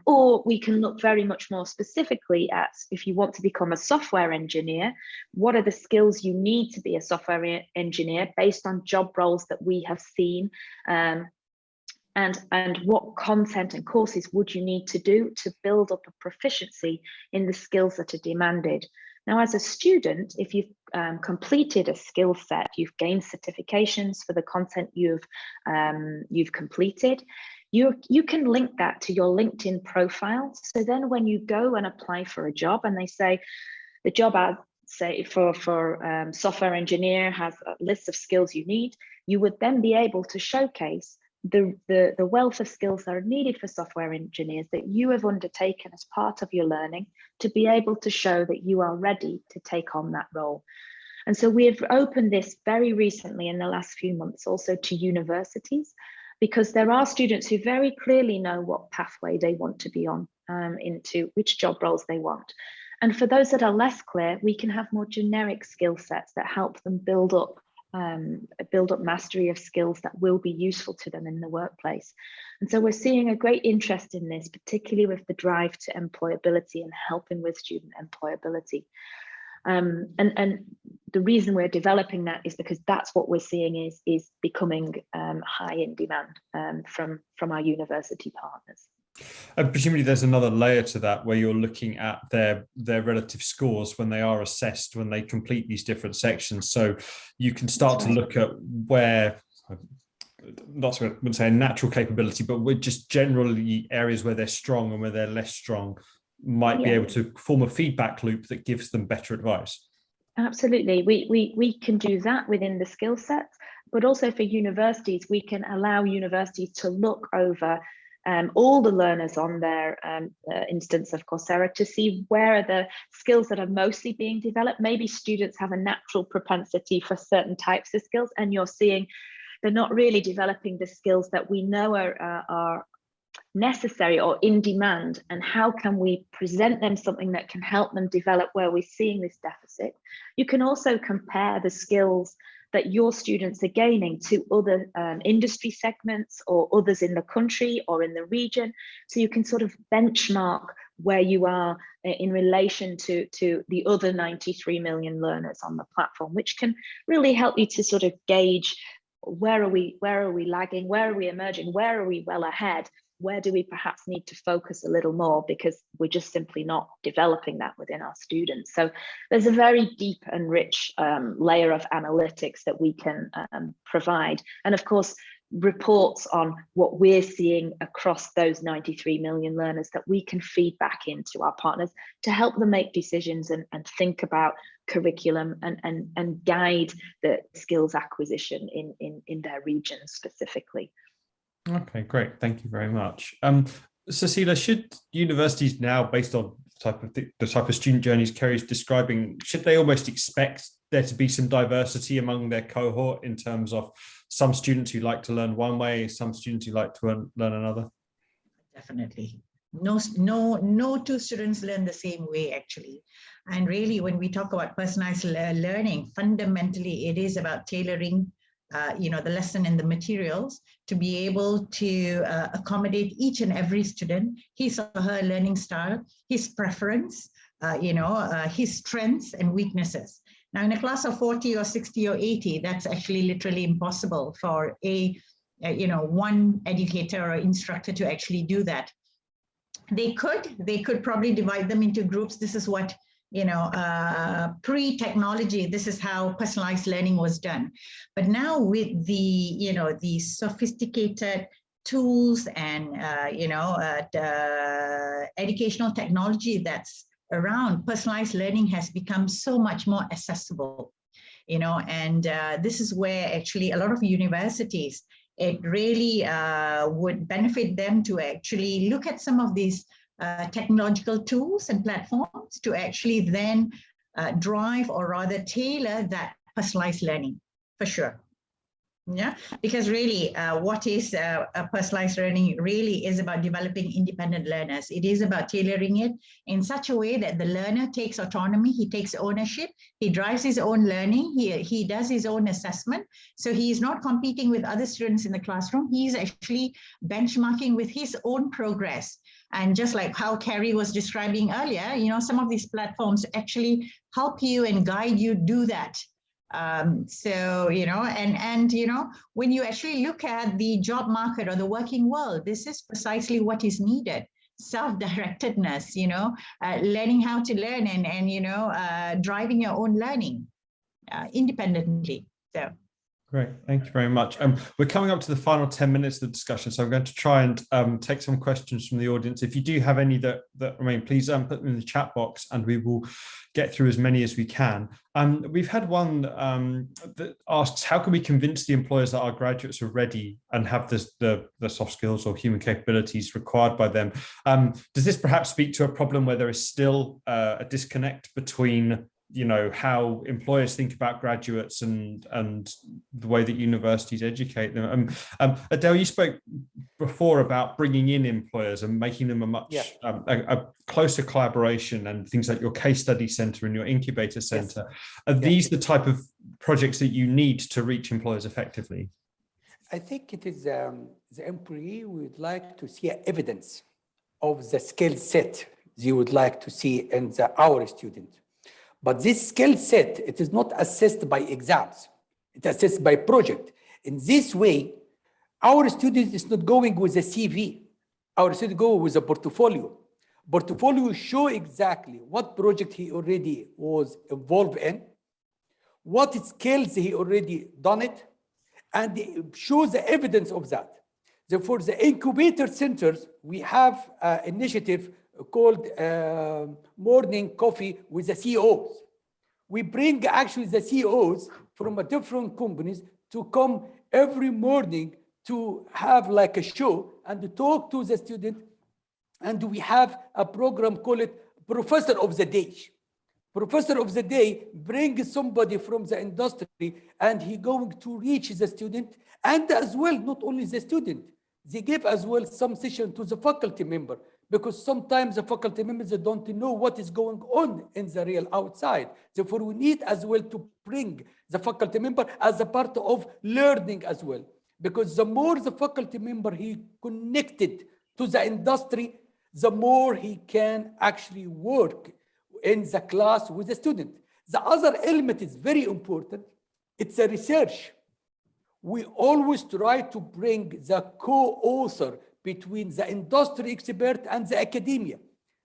Or we can look very much more specifically at, if you want to become a software engineer, what are the skills you need to be a software engineer based on job roles that we have seen, and what content and courses would you need to do to build up a proficiency in the skills that are demanded. Now, as a student, if you've completed a skill set, you've gained certifications for the content you've completed, you can link that to your LinkedIn profile. So then when you go and apply for a job and they say, the job ad, say for software engineer has a list of skills you need, you would then be able to showcase the wealth of skills that are needed for software engineers that you have undertaken as part of your learning, to be able to show that you are ready to take on that role. And so we have opened this very recently in the last few months also to universities, because there are students who very clearly know what pathway they want to be on, into which job roles they want. And for those that are less clear, we can have more generic skill sets that help them build up build up mastery of skills that will be useful to them in the workplace. And so we're seeing a great interest in this, particularly with the drive to employability and helping with student employability. And the reason we're developing that is because that's what we're seeing is becoming high in demand from our university partners. And presumably there's another layer to that where you're looking at their relative scores when they are assessed, when they complete these different sections. So you can start to look at where, not so I wouldn't say a natural capability, but we're just generally areas where they're strong and where they're less strong, might be able to form a feedback loop that gives them better advice. Absolutely. We can do that within the skill sets, but also for universities, we can allow universities to look over all the learners on their instance of Coursera to see where are the skills that are mostly being developed. Maybe students have a natural propensity for certain types of skills, and you're seeing they're not really developing the skills that we know are necessary or in demand, and how can we present them something that can help them develop where we're seeing this deficit. You can also compare the skills that your students are gaining to other industry segments or others in the country or in the region, so you can sort of benchmark where you are in relation to the other 93 million learners on the platform, which can really help you to sort of gauge where are we lagging, where are we emerging, where are we well ahead, where do we perhaps need to focus a little more because we're just simply not developing that within our students. So there's a very deep and rich layer of analytics that we can provide. And of course, reports on what we're seeing across those 93 million learners that we can feed back into our partners to help them make decisions and think about curriculum and guide the skills acquisition in their region specifically. Okay, great. Thank you very much. Cecilia, should universities now, based on the type of student journeys Kerry's describing, should they almost expect there to be some diversity among their cohort in terms of some students who like to learn one way, some students who like to learn another? Definitely. No two students learn the same way, actually. And really, when we talk about personalized learning, fundamentally, it is about tailoring the lesson and the materials to be able to accommodate each and every student, his or her learning style, his preference, his strengths and weaknesses. Now, in a class of 40 or 60 or 80, that's actually literally impossible for one educator or instructor to actually do that. They could probably divide them into groups. This is what, pre-technology, this is how personalized learning was done. But now with the sophisticated tools and, the educational technology that's around, personalized learning has become so much more accessible, and this is where actually a lot of universities, it really would benefit them to actually look at some of these technological tools and platforms to actually then drive or rather tailor that personalized learning, for sure. Yeah, because really what is a personalized learning really is about developing independent learners. It is about tailoring it in such a way that the learner takes autonomy, he takes ownership, he drives his own learning, he does his own assessment. So he is not competing with other students in the classroom, he is actually benchmarking with his own progress. And just like how Kerry was describing earlier, some of these platforms actually help you and guide you do that. When you actually look at the job market or the working world, this is precisely what is needed. Self-directedness, learning how to learn and driving your own learning independently. So. Great, thank you very much. We're coming up to the final 10 minutes of the discussion, so I'm going to try and take some questions from the audience. If you do have any that remain, please put them in the chat box and we will get through as many as we can. We've had one that asks, how can we convince the employers that our graduates are ready and have the soft skills or human capabilities required by them? Does this perhaps speak to a problem where there is still a disconnect between how employers think about graduates and the way that universities educate them? Adele, you spoke before about bringing in employers and making them a much a closer collaboration, and things like your case study center and your incubator center. Are these the type of projects that you need to reach employers effectively? I think it is the employee would like to see evidence of the skill set they would like to see in our student. But this skill set, it is not assessed by exams. It's assessed by project. In this way, our student is not going with a CV. Our student go with a portfolio. Portfolio show exactly what project he already was involved in, what skills he already done it, and it shows the evidence of that. Therefore, the incubator centers, we have an initiative called Morning Coffee with the CEOs. We bring actually the CEOs from different companies to come every morning to have like a show and to talk to the student. And we have a program called it Professor of the Day. Professor of the Day brings somebody from the industry and he going to reach the student, and as well, not only the student, they give as well some session to the faculty member, because sometimes the faculty members don't know what is going on in the real outside. Therefore, we need as well to bring the faculty member as a part of learning as well, because the more the faculty member he connected to the industry, the more he can actually work in the class with the student. The other element is very important. It's a research. We always try to bring the co-author between the industry expert and the academia.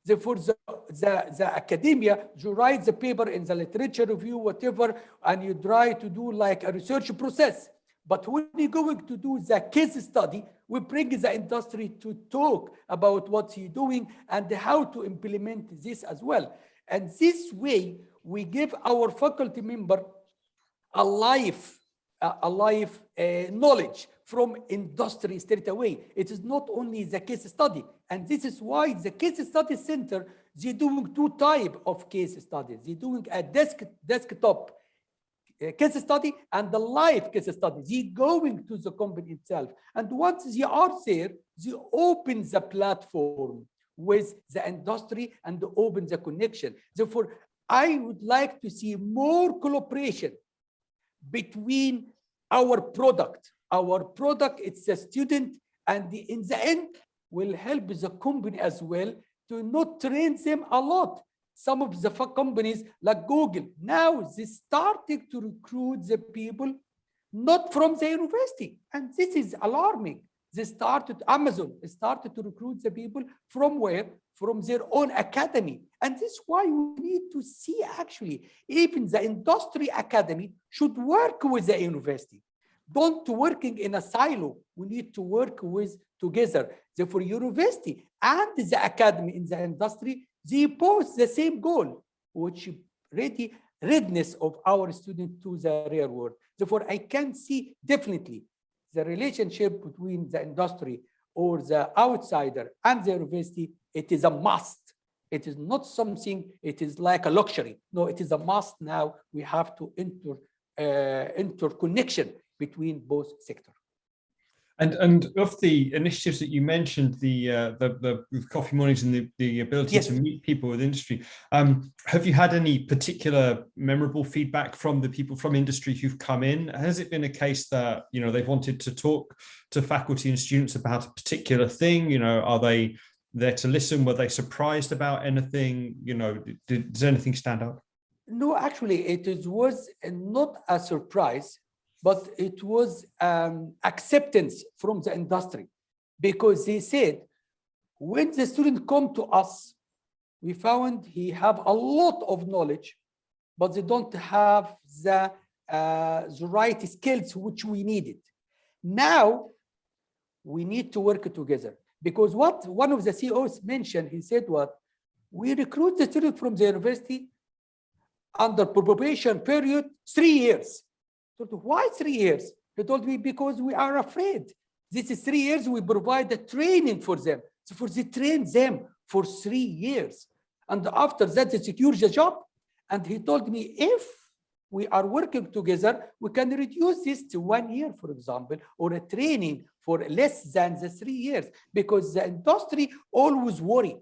Therefore, the academia, you write the paper in the literature review, whatever, and you try to do like a research process. But when you're going to do the case study, we bring the industry to talk about what he's doing and how to implement this as well. And this way, we give our faculty member a life knowledge from industry straight away. It is not only the case study. And this is why the case study center, they're doing two types of case studies. They're doing a desktop case study and the live case study. They're going to the company itself. And once they are there, they open the platform with the industry and open the connection. Therefore, I would like to see more collaboration between our product. Our product, it's a student, and in the end will help the company as well to not train them a lot. Some of the companies like Google, now they starting to recruit the people not from the university. And this is alarming. Amazon started to recruit the people from where? From their own academy. And this is why we need to see actually, even the industry academy should work with the university. Don't working in a silo. We need to work with together. Therefore, university and the academy in the industry, they pose the same goal, which readiness of our students to the real world. Therefore, I can see definitely the relationship between the industry or the outsider and the university. It is a must. It is not something, it is like a luxury. No, it is a must now. We have to interconnection between both sectors. And of the initiatives that you mentioned, the coffee mornings and the ability to meet people with industry, have you had any particular memorable feedback from the people from industry who've come in? Has it been a case that, you know, they've wanted to talk to faculty and students about a particular thing? You know, are they there to listen? Were they surprised about anything? You know, does anything stand out? No, actually, was not a surprise, but it was acceptance from the industry, because they said, when the student come to us, we found he have a lot of knowledge, but they don't have the right skills which we needed. Now, we need to work together, because what one of the CEOs mentioned, he said, we recruit the student from the university under probation period 3 years. So why 3 years? He told me, because we are afraid. This is 3 years, we provide the training for them. So they train them for 3 years. And after that, they secure the job. And he told me, if we are working together, we can reduce this to 1 year, for example, or a training for less than the 3 years, because the industry always worry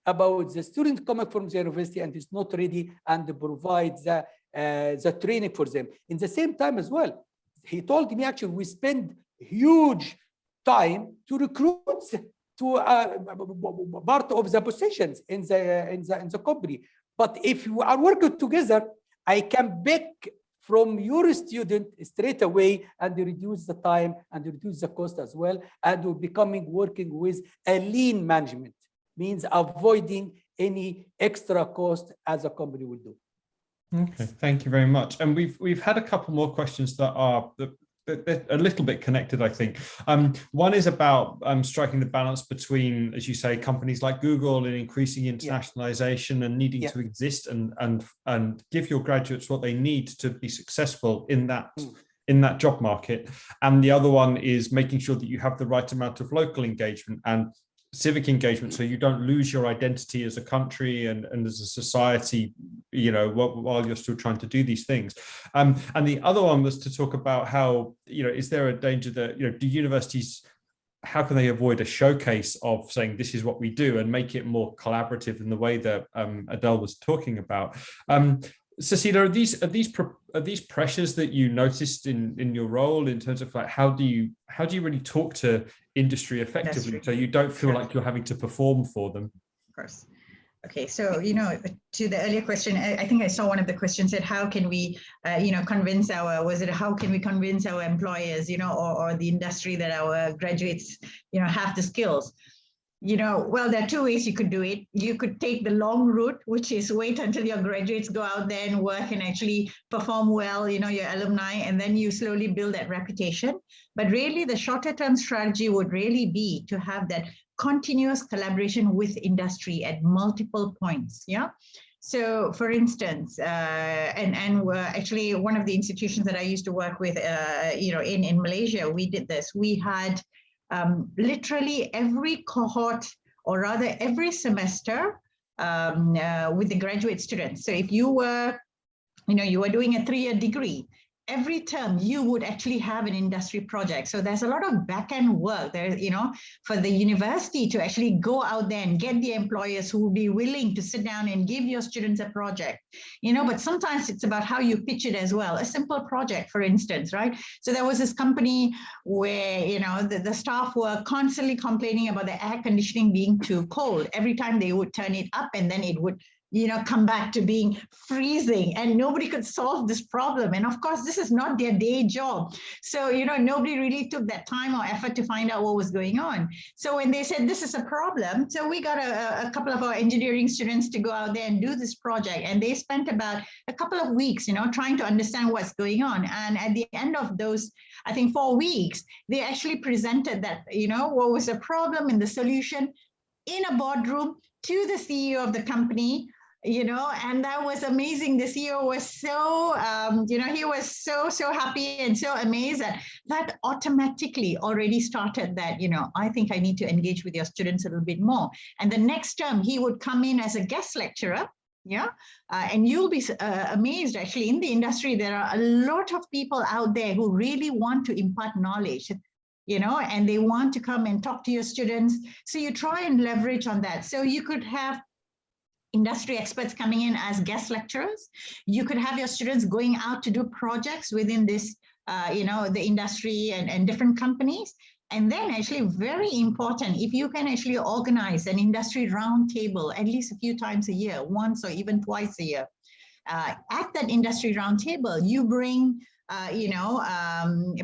about the student coming from the university and is not ready and provides the the training for them. In the same time as well, he told me actually we spend huge time to recruit to part of the positions in the company. But if you are working together, I can pick from your student straight away and reduce the time and reduce the cost as well. And we're working with a lean management, means avoiding any extra cost as a company will do. Okay, thank you very much. And we've had a couple more questions that are a little bit connected, I think. One is about striking the balance between, as you say, companies like Google and increasing internationalization and needing to exist and give your graduates what they need to be successful in that job market. And the other one is making sure that you have the right amount of local engagement and civic engagement, so you don't lose your identity as a country and as a society, you know, while you're still trying to do these things. And the other one was to talk about how, you know, is there a danger that, you know, do universities, how can they avoid a showcase of saying this is what we do and make it more collaborative in the way that Adele was talking about? Cecilia, are these pressures that you noticed in your role in terms of like how do you really talk to industry effectively so you don't feel like you're having to perform for them? Of course. Okay, so you know, to the earlier question, I think I saw one of the questions said, how can we, you know, convince how can we convince our employers, you know, or the industry that our graduates, you know, have the skills? You know, well, there are two ways you could do it. You could take the long route, which is wait until your graduates go out there and work and actually perform well, you know, your alumni, and then you slowly build that reputation. But really, the shorter term strategy would really be to have that continuous collaboration with industry at multiple points. Yeah. So, for instance, actually one of the institutions that I used to work with, you know, in Malaysia, we did this. We had literally every cohort, or rather every semester, with the graduate students. So if you were, you know, you were doing a 3-year degree, every term you would actually have an industry project. So there's a lot of back-end work there, you know, for the university to actually go out there and get the employers who will be willing to sit down and give your students a project, you know, but sometimes it's about how you pitch it as well. A simple project, for instance, right? So there was this company where, you know, the staff were constantly complaining about the air conditioning being too cold. Every time they would turn it up and then it would, you know, come back to being freezing, and nobody could solve this problem. And of course, this is not their day job. So, you know, nobody really took that time or effort to find out what was going on. So when they said this is a problem, so we got a couple of our engineering students to go out there and do this project. And they spent about a couple of weeks, you know, trying to understand what's going on. And at the end of those, I think 4 weeks, they actually presented that, you know, what was the problem and the solution in a boardroom to the CEO of the company. You know, and that was amazing. The CEO was so, you know, he was so happy and so amazed that automatically already started that, you know, I think I need to engage with your students a little bit more. And the next term he would come in as a guest lecturer. Yeah. And you'll be amazed, actually, in the industry, there are a lot of people out there who really want to impart knowledge, you know, and they want to come and talk to your students. So you try and leverage on that. So you could have industry experts coming in as guest lecturers. You could have your students going out to do projects within this, you know, the industry and different companies. And then actually very important, if you can actually organize an industry roundtable at least a few times a year, once or even twice a year. At that industry roundtable, you bring, you know,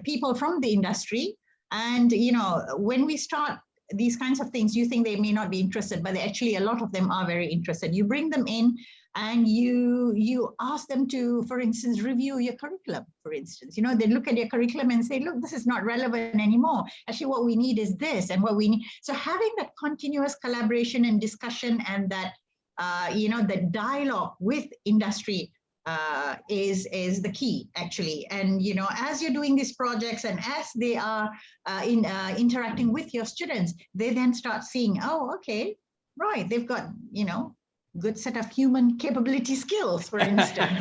people from the industry. And, you know, when we start these kinds of things, you think they may not be interested, but actually a lot of them are very interested. You bring them in and you ask them to, for instance, review your curriculum, for instance. You know, they look at your curriculum and say, look, this is not relevant anymore. Actually, what we need is this and what we need. So having that continuous collaboration and discussion and that, you know, the dialogue with industry is the key, actually. And, you know, as you're doing these projects and as they are interacting with your students, they then start seeing, oh, okay, right, they've got, you know, good set of human capability skills, for instance.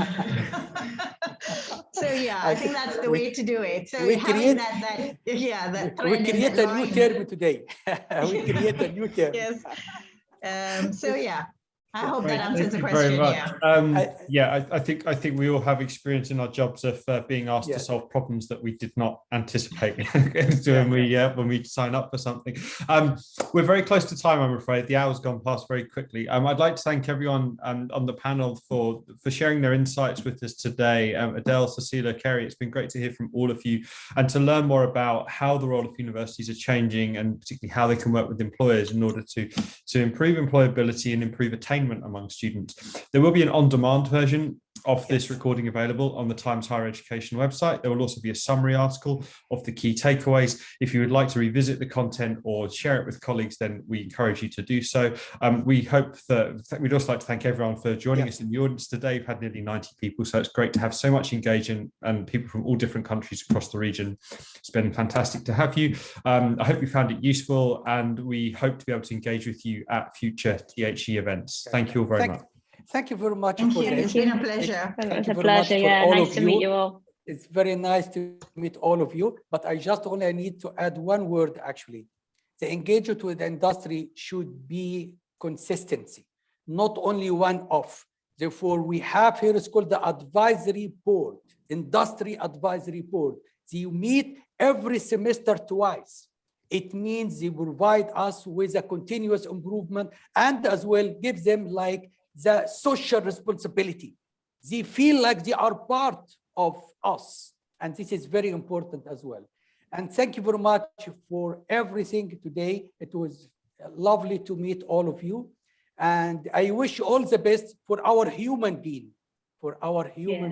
So yeah, I think that's the way to do it. So we create that we create a new term today. We create a new term. Yes. So yeah. I hope that Thank answers the you question. very much. Yeah. I think we all have experience in our jobs of being asked to Yes. solve problems that we did not anticipate when we sign up for something. We're very close to time, I'm afraid. The hour's gone past very quickly. I'd like to thank everyone on the panel for sharing their insights with us today. Adele, Cecilia, Kerry, it's been great to hear from all of you and to learn more about how the role of universities are changing and particularly how they can work with employers in order to improve employability and improve attainment among students. There will be an on-demand version of this recording available on the Times Higher Education website. There will also be a summary article of the key takeaways. If you would like to revisit the content or share it with colleagues, then we encourage you to do so. We hope that we'd also like to thank everyone for joining us in the audience today. We've had nearly 90 people, so it's great to have so much engagement and people from all different countries across the region. It's been fantastic to have you. I hope you found it useful, and we hope to be able to engage with you at future THE events. Thank you all very much. Thank you very much. Thank you. It's been a pleasure. It's a pleasure. Yeah, nice to meet you all. It's very nice to meet all of you. But I just only need to add one word, actually. The engagement with the industry should be consistency, not only one-off. Therefore, we have here, it's called the advisory board, industry advisory board. They meet every semester twice. It means they provide us with a continuous improvement and as well give them like the social responsibility. They feel like they are part of us. And this is very important as well. And thank you very much for everything today. It was lovely to meet all of you. And I wish all the best for our human being,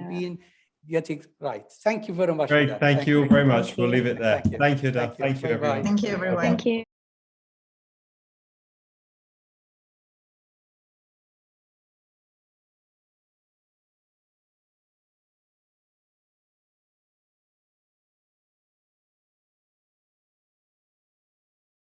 being getting right. Thank you very much. Great. Thank you very much. We'll leave it there. Thank you, Adele. Thank you, everyone. Thank you, everyone. Thank you.